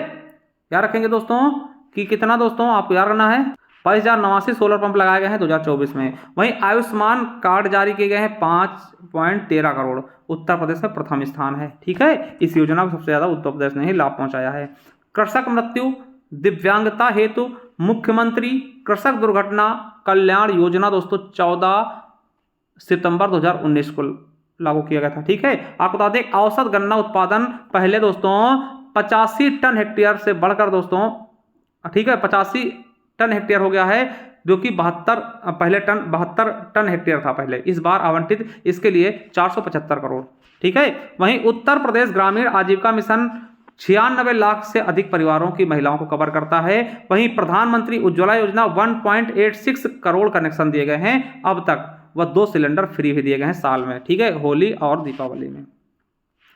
याद रखेंगे दोस्तों कि कितना दोस्तों आपको याद रखना है, 22,089 सोलर पंप लगाए गए हैं 2024 में। वहीं आयुष्मान कार्ड जारी किए गए हैं 5.13 करोड़, उत्तर प्रदेश में प्रथम स्थान है। ठीक है, इस योजना को सबसे ज्यादा उत्तर प्रदेश ने ही लाभ पहुंचाया है। कृषक मृत्यु दिव्यांगता हेतु मुख्यमंत्री कृषक दुर्घटना कल्याण योजना दोस्तों 14 सितंबर 2019 को लागू किया गया था। ठीक है, आपको बता दें औसत गन्ना उत्पादन पहले दोस्तों 85 टन हेक्टेयर से बढ़कर दोस्तों, ठीक है, 85 टन हेक्टेयर हो गया है, जो कि 72 टन हेक्टेयर था पहले। इस बार आवंटित इसके लिए 475 करोड़। ठीक है, वहीं उत्तर प्रदेश ग्रामीण आजीविका मिशन 96 लाख से अधिक परिवारों की महिलाओं को कवर करता है। वहीं प्रधानमंत्री उज्ज्वला योजना 1.86 करोड़ कनेक्शन दिए गए हैं अब तक, वह 2 सिलेंडर फ्री भी दिए गए हैं साल में। ठीक है, होली और दीपावली में।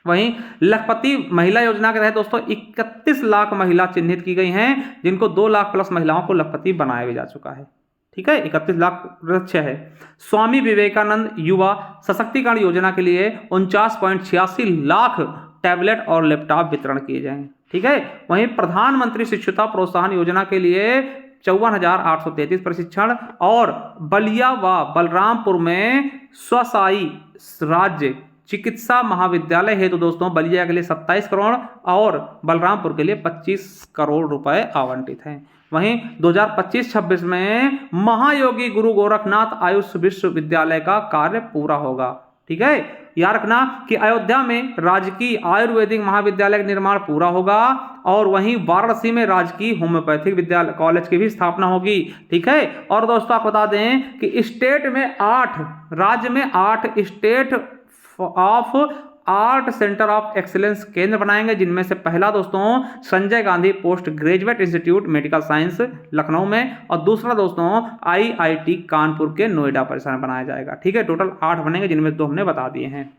वहीं लखपति महिला योजना के तहत दोस्तों 31 लाख महिला चिन्हित की गई हैं, जिनको 2 लाख प्लस महिलाओं को लखपति बनाया भी जा चुका है। ठीक है, 31 लाख अच्छा है। स्वामी विवेकानंद युवा सशक्तिकरण योजना के लिए 49.86 लाख टैबलेट और लैपटॉप वितरण किए जाएं। ठीक है, वहीं प्रधानमंत्री शिक्षुता प्रोत्साहन योजना के लिए 54,833 प्रशिक्षण और बलिया व बलरामपुर में स्वसाई राज्य चिकित्सा महाविद्यालय हेतु दोस्तों बलिया के लिए 27 करोड़ और बलरामपुर के लिए 25 करोड़ रुपए आवंटित हैं। वहीं 2025-26 में महायोगी गुरु गोरखनाथ आयुष विश्वविद्यालय का कार्य पूरा होगा। ठीक है, याद रखना कि अयोध्या में राजकीय आयुर्वेदिक महाविद्यालय का निर्माण पूरा होगा और वहीं वाराणसी में राजकीय होम्योपैथिक विद्यालय कॉलेज की भी स्थापना होगी। ठीक है, और दोस्तों आपको बता दें कि स्टेट में 8 राज्य में 8 state of art centre of excellence केंद्र बनाएंगे, जिनमें से पहला दोस्तों Sanjay Gandhi post graduate institute medical science Lucknow में और दूसरा दोस्तों IIT कानपुर के नोएडा परिसर में बनाया जाएगा। ठीक है, टोटल 8 बनेंगे, जिनमें 2 हमने बता दिए हैं।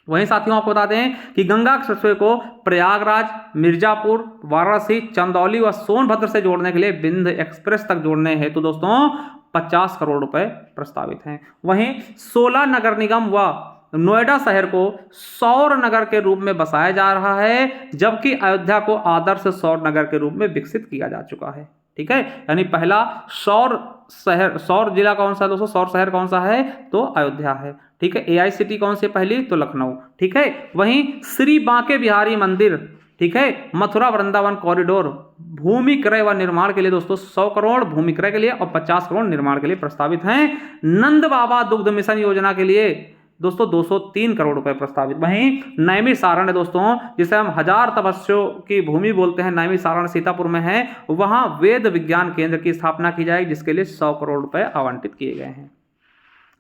वहीं साथियों आपको बता दें कि गंगा एक्सप्रेसवे को प्रयागराज, मिर्जापुर, वाराणसी, चंदौली व सोनभद्र से जोड़ने के लिए विंध्य एक्सप्रेस तक जोड़ने हेतु दोस्तों 50 करोड़ रुपए प्रस्तावित हैं। वहीं 16 नगर निगम व नोएडा शहर को सौर नगर के रूप में बसाया जा रहा है, जबकि अयोध्या को आदर्श सौर नगर के रूप में विकसित किया जा चुका है। ठीक है, यानी पहला सौर जिला कौन सा है दोस्तों, सौर शहर कौन सा है, तो अयोध्या है। ठीक है, AICTE कौन सी पहली, तो लखनऊ। ठीक है, वहीं श्री बांके बिहारी मंदिर, ठीक है, मथुरा वृंदावन कॉरिडोर भूमि क्रय व निर्माण के लिए दोस्तों 100 करोड़ भूमि क्रय के लिए और 50 करोड़ निर्माण के लिए प्रस्तावित हैं। नंद बाबा दुग्ध मिशन योजना के लिए दोस्तों 203 करोड़ रुपए प्रस्तावित। वहीं नैमिषारण्य दोस्तों, जिसे हम 1000 तपस्वियों की भूमि बोलते हैं, नैमिषारण्य सीतापुर में है, वहां वेद विज्ञान केंद्र की स्थापना की जाएगी, जिसके लिए 100 करोड़ रुपए आवंटित किए गए हैं।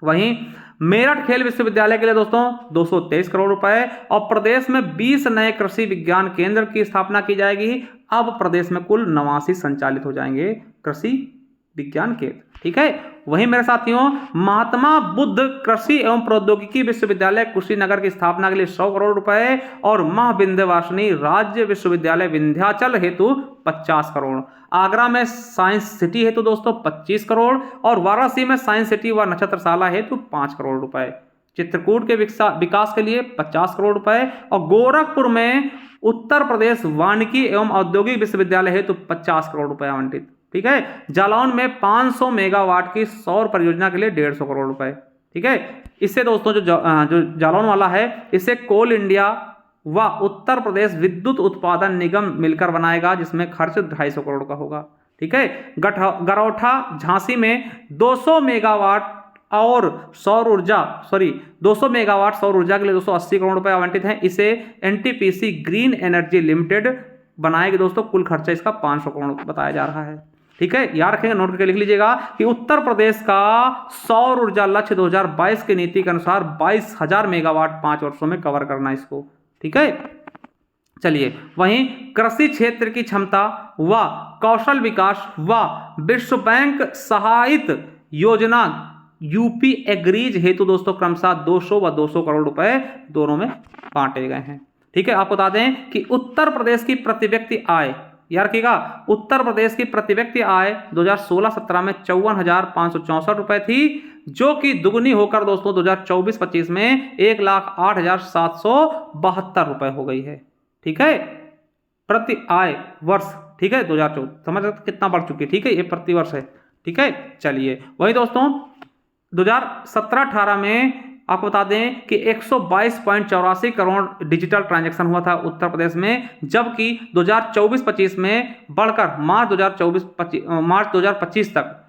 वहीं मेरठ खेल विश्वविद्यालय के लिए दोस्तों 223 करोड़ रुपए, और प्रदेश में 20 नए कृषि विज्ञान केंद्र की स्थापना की जाएगी। अब प्रदेश में कुल 89 संचालित हो जाएंगे कृषि विज्ञान केंद्र। ठीक है। वहीं मेरे साथियों, महात्मा बुद्ध कृषि एवं प्रौद्योगिकी विश्वविद्यालय कुशीनगर की स्थापना के लिए 100 करोड़ रुपए, और मां विंध्यवासिनी राज्य विश्वविद्यालय विंध्याचल हेतु 50 करोड़। आगरा में साइंस सिटी हेतु दोस्तों 25 करोड़, और वाराणसी में साइंस सिटी व नक्षत्रशाला हेतु 5 करोड़ रुपए। चित्रकूट के विकास के लिए 50 करोड़ रुपए, और गोरखपुर में उत्तर प्रदेश वानिकी एवं औद्योगिक विश्वविद्यालय हेतु 50 करोड़ रुपए आवंटित। ठीक है। जालौन में 500 मेगावाट की सौर परियोजना के लिए 150 करोड़ रुपए। ठीक है। इससे दोस्तों जो जालौन वाला है, इसे कोल इंडिया व उत्तर प्रदेश विद्युत उत्पादन निगम मिलकर बनाएगा, जिसमें खर्च 250 करोड़ का होगा। ठीक है। गरौठा झांसी में 200 मेगावाट सौर ऊर्जा के लिए 280 करोड़ रुपए आवंटित हैं। इसे एनटीपीसी ग्रीन एनर्जी लिमिटेड बनाएगी दोस्तों। कुल खर्चा इसका 500 करोड़ बताया जा रहा है। ठीक है। याद रखेंगे, नोट करके लिख लीजिएगा कि उत्तर प्रदेश का सौर ऊर्जा लक्ष्य 2022 की नीति के अनुसार 22,000 मेगावाट 5 वर्षों में कवर करना इसको। ठीक है। चलिए, वहीं कृषि क्षेत्र की क्षमता व कौशल विकास व विश्व बैंक सहायित योजना यूपी एग्रीज हेतु दोस्तों क्रमशः 200 व 200 करोड़ रुपए दोनों में बांटे गए हैं। ठीक है। आपको बता दें कि उत्तर प्रदेश की प्रति व्यक्ति आय, याद रखिएगा, उत्तर प्रदेश की प्रति व्यक्ति आय 2016-17 में 54,564 रुपए थी, जो कि दुगनी होकर दोस्तों 2024-25 में 1,08,772 रुपए हो गई है। ठीक है। प्रति आय वर्ष। ठीक है। 2024 समझ सकते कितना बढ़ चुकी है। ठीक है। ये प्रति वर्ष है। ठीक है। चलिए, वही दोस्तों 2017-18 में आपको बता दें कि 122.84 करोड़ डिजिटल ट्रांजैक्शन हुआ था उत्तर प्रदेश में, जबकि 2024-25 में बढ़कर मार्च 2025 तक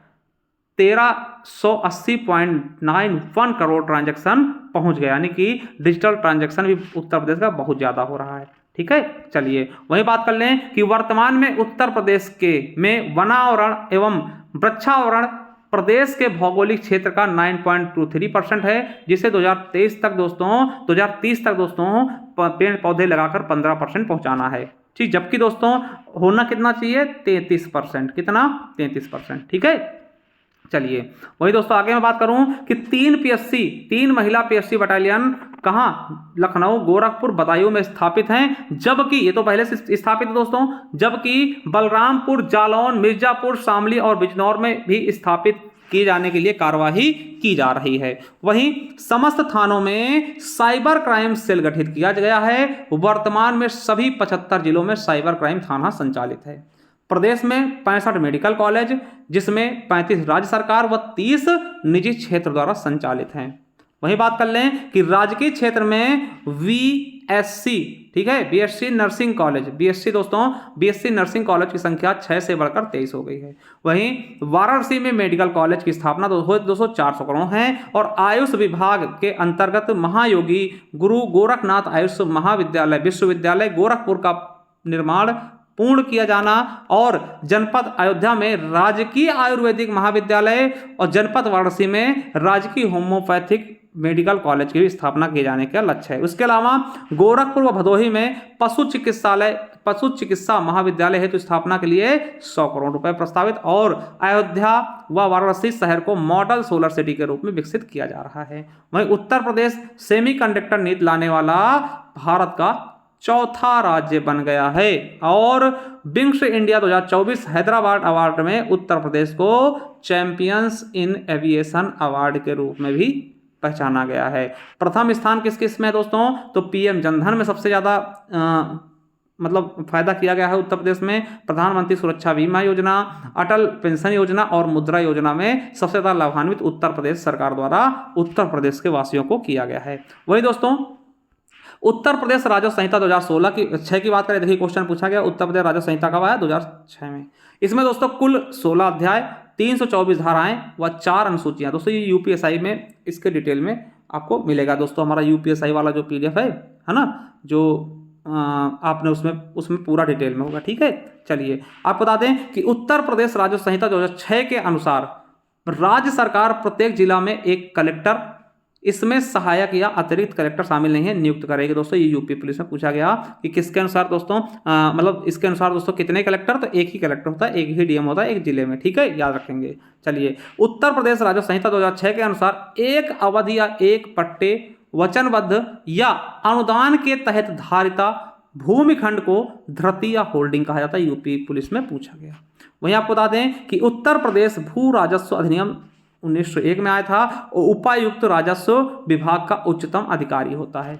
1380.91 करोड़ ट्रांजैक्शन पहुंच गया। यानी कि डिजिटल ट्रांजैक्शन भी उत्तर प्रदेश का बहुत ज्यादा हो रहा है। ठीक है। चलिए, वही बात कर लें कि वर्तमान में उत्तर प्रदेश में वनावरण एवं वृक्षावरण प्रदेश के भौगोलिक क्षेत्र का 9.23% है, जिसे 2030 तक दोस्तों पेड़ पौधे लगाकर 15% पहुंचाना है। ठीक। जबकि दोस्तों होना कितना चाहिए? 33%। कितना? 33%। ठीक है। चलिए, वही दोस्तों आगे मैं बात करूं कि 3 महिला पीएससी बटालियन कहां? लखनऊ, गोरखपुर, बदायूं में स्थापित हैं, जबकि ये तो पहले से स्थापित है दोस्तों, जबकि बलरामपुर, जालौन, मिर्जापुर, शामली और बिजनौर में भी स्थापित किए जाने के लिए कार्यवाही की जा रही है। वहीं समस्त थानों में साइबर क्राइम सेल गठित किया गया है। वर्तमान में सभी 75 जिलों में साइबर क्राइम थाना संचालित है। प्रदेश में 65 मेडिकल कॉलेज, जिसमें 35 राज्य सरकार व 30 निजी क्षेत्र द्वारा संचालित हैं। वहीं बात कर लें कि राजकीय क्षेत्र में बीएससी, ठीक है, BSc nursing college, BSc nursing college की संख्या 6 से बढ़कर 23 हो गई है। वहीं वाराणसी में मेडिकल कॉलेज की स्थापना 200-400 करोड़ है, और आयुष विभाग के अंतर्गत महायोगी गुरु गोरखनाथ आयुष महाविद्यालय विश्वविद्यालय गोरखपुर का निर्माण पूर्ण किया जाना, और जनपद अयोध्या में राजकीय आयुर्वेदिक महाविद्यालय और जनपद वाराणसी में राजकीय होम्योपैथिक मेडिकल कॉलेज की स्थापना किए जाने का लक्ष्य है। उसके अलावा गोरखपुर व भदोही में पशु चिकित्सा महाविद्यालय हेतु स्थापना के लिए 100 करोड़ रुपए प्रस्तावित, और अयोध्या व वाराणसी शहर को मॉडल सोलर सिटी के रूप में विकसित किया जा रहा है। वहीं उत्तर प्रदेश सेमीकंडक्टर नीति लाने वाला भारत का चौथा राज्य बन गया है, और विंग्स इंडिया 2024 हैदराबाद अवार्ड में उत्तर प्रदेश को चैंपियंस इन एविएशन अवार्ड के रूप में भी पहचाना गया है। प्रथम स्थान किस में है दोस्तों? तो पीएम जनधन में सबसे ज़्यादा मतलब फायदा किया गया है उत्तर प्रदेश में। प्रधानमंत्री सुरक्षा बीमा योजना, अटल पेंशन योजना और मुद्रा योजना में सबसे ज़्यादा लाभान्वित उत्तर प्रदेश सरकार द्वारा उत्तर प्रदेश के वासियों को किया गया है। वही दोस्तों उत्तर प्रदेश राजस्व संहिता 2006 की बात करें, देखिए क्वेश्चन पूछा गया उत्तर प्रदेश राजस्व संहिता कब आया? 2006 में। इसमें दोस्तों कुल 16 अध्याय, 324 धाराएं व 4 अनुसूचियां। दोस्तों ये यूपीएसआई में इसके डिटेल में आपको मिलेगा दोस्तों। हमारा यूपीएसआई वाला जो पीडीएफ है ना, जो आपने उसमें पूरा डिटेल में होगा। ठीक है। चलिए, आप बता दें कि उत्तर प्रदेश राजस्व संहिता 2006 के अनुसार राज्य सरकार प्रत्येक जिला में एक कलेक्टर, इसमें सहायक या अतिरिक्त कलेक्टर शामिल नहीं है, नियुक्त करेगी। दोस्तों ये यूपी पुलिस में पूछा गया कि किसके अनुसार दोस्तों मतलब इसके अनुसार दोस्तों कितने कलेक्टर, तो एक ही कलेक्टर होता है, एक ही डीएम होता है एक जिले में, ठीक है, याद रखेंगे। चलिए, उत्तर प्रदेश राजस्व संहिता 2006 के अनुसार एक अवधि या एक पट्टे वचनबद्ध या अनुदान के तहत धारिता भूमिखंड को धृति या होल्डिंग कहा जाता है, यूपी पुलिस में पूछा गया। वहीं आपको बता दें कि उत्तर प्रदेश भू राजस्व अधिनियम 1901 में आया था और उपायुक्त राजस्व विभाग का उच्चतम अधिकारी होता है।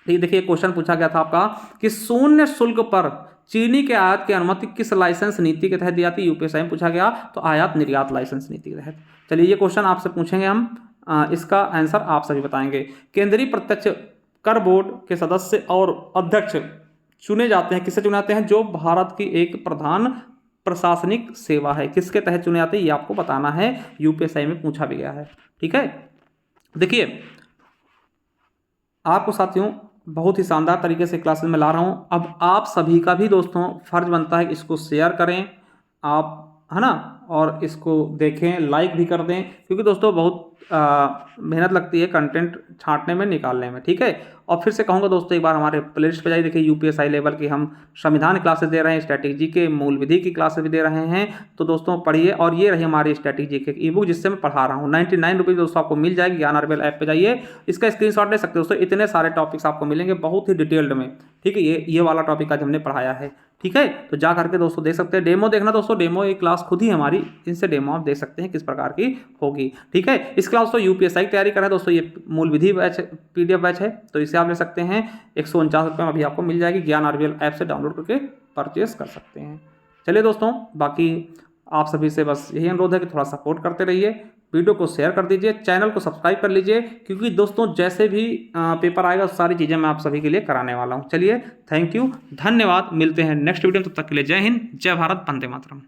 ठीक, देखिए क्वेश्चन पूछा गया था आपका कि शून्य शुल्क पर चीनी के आयात की अनुमति किस लाइसेंस नीति के तहत दी जाती है, यूपीएसआई में पूछा गया, तो आयात निर्यात लाइसेंस नीति के तहत। चलिए ये क्वेश्चन आपसे पूछेंगे हम, इसका आंसर आप सभी बताएंगे। केंद्रीय प्रत्यक्ष कर बोर्ड के सदस्य और अध्यक्ष चुने जाते हैं, किससे चुने जाते हैं, जो भारत की एक प्रधान प्रशासनिक सेवा है, किसके तहत चुने जाते हैं ये आपको बताना है, यूपीएसआई में पूछा भी गया है। ठीक है, देखिए आपको साथियों बहुत ही शानदार तरीके से क्लासेस में ला रहा हूं। अब आप सभी का भी दोस्तों फर्ज बनता है इसको शेयर करें आप, है ना, और इसको देखें, लाइक भी कर दें, क्योंकि दोस्तों बहुत मेहनत लगती है कंटेंट छांटने में, निकालने में। ठीक है, और फिर से कहूँगा दोस्तों एक बार हमारे प्लेलिस्ट पे जाइए, देखिए यूपीएसआई लेवल की हम संविधान क्लासेस दे रहे हैं, स्ट्रैटेजी के मूल विधि की क्लासेस भी दे रहे हैं, तो दोस्तों पढ़िए। और ये रही हमारी स्ट्रैटेजी के ई बुक जिससे मैं पढ़ा रहा हूँ, 99 रुपीज़ दोस्तों आपको मिल जाएगी, ज्ञान आरबीएल ऐप पे जाइए, इसका स्क्रीनशॉट ले सकते हो दोस्तों, इतने सारे टॉपिक्स आपको मिलेंगे बहुत ही डिटेल्ड में। ठीक है, ये वाला टॉपिक आज हमने पढ़ाया है। ठीक है, तो जा करके दोस्तों देख सकते हैं, डेमो देखना दोस्तों, डेमो एक क्लास खुद ही हमारी, इनसे डेमो आप देख सकते हैं किस प्रकार की होगी। ठीक है, इस क्लास तो यूपीएसआई की तैयारी कर रहे हैं दोस्तों, ये मूल विधि बैच पीडीएफ बैच है, तो इसे आप ले सकते हैं, 149 रुपये में अभी आपको मिल जाएगी, ज्ञान आरबीएल ऐप से डाउनलोड करके परचेस कर सकते हैं। चलिए दोस्तों, बाकी आप सभी से बस यही अनुरोध है कि थोड़ा सपोर्ट करते रहिए, वीडियो को शेयर कर दीजिए, चैनल को सब्सक्राइब कर लीजिए, क्योंकि दोस्तों जैसे भी पेपर आएगा सारी चीज़ें मैं आप सभी के लिए कराने वाला हूँ। चलिए, थैंक यू, धन्यवाद, मिलते हैं नेक्स्ट वीडियो में, तब तक के लिए जय हिंद, जय भारत, वंदे मातरम।